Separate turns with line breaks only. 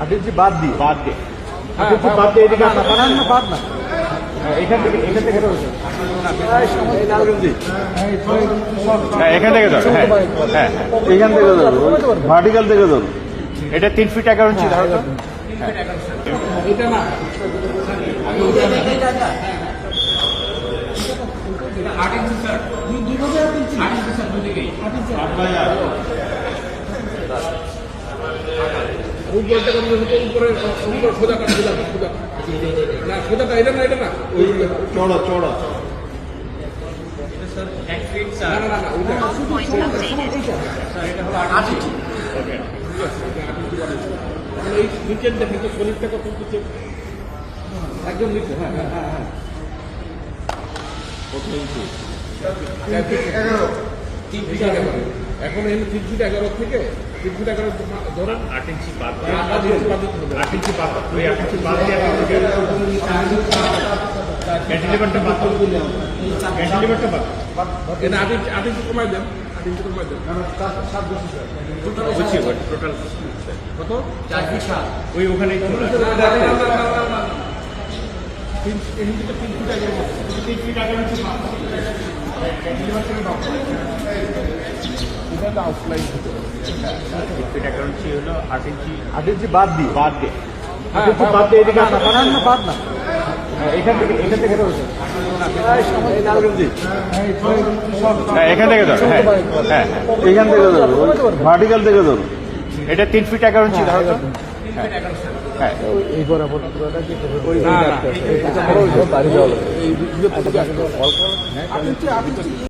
8 ইঞ্চি বাদ দিয়ে
বাদ দিয়ে
8 ইঞ্চি বাদ দিয়ে এদিকে বানান না বাদ না এখান থেকে রয়েছে এই লালগঞ্জি
হ্যাঁ এখান থেকে ধরো হ্যাঁ হ্যাঁ
এখান থেকে ধরো ভার্টিক্যাল থেকে ধরো
এটা 3 ফিট 11 ইঞ্চি ধরো তো
এটা না চড়া চড়া এই নিচের দেখেন তো শরীরটা কত নিচে একদম নিচে হ্যাঁ হ্যাঁ হ্যাঁ হ্যাঁ কত ইঞ্চি 3 ফিট 11 এখন এই 3 ফিট 11 থেকে 3 ফিট 11 ধরেন 8 ইঞ্চি বাদ 8 ইঞ্চি বাদ ওই 8 ইঞ্চি বাদ দিয়ে ক্যান্টিলিভারটা বাদ করলে ক্যান্টিলিভারটা বাদ এটা 8 ইঞ্চি কমাই দেন 8 ইঞ্চি কমাই দেন বুঝছি টোটাল কত 4 ফিট 7 ওই ওখানেই চলে 3 ফিট 11 ইঞ্চি বাদ ক্যান্টিলিভার থেকে বাদ এটা আউটলাইন হতে হবে 3 ফিট 11 ইঞ্চি হলো 8 ইঞ্চি বাদ দিয়ে 8 ইঞ্চি বাদ দিয়ে এদিকে বানান না বাদ না এখান থেকে রয়েছে এই লালগঞ্জি
হ্যাঁ এখান থেকে ধরো হ্যাঁ হ্যাঁ
এখান থেকে ধরো ভার্টিক্যাল থেকে ধরো
এটা 3 ফিট 11 ইঞ্চি ধরো তো হ্যাঁ
এই বরাবর পুরোটা কি ওই বাড়ি যাওয়া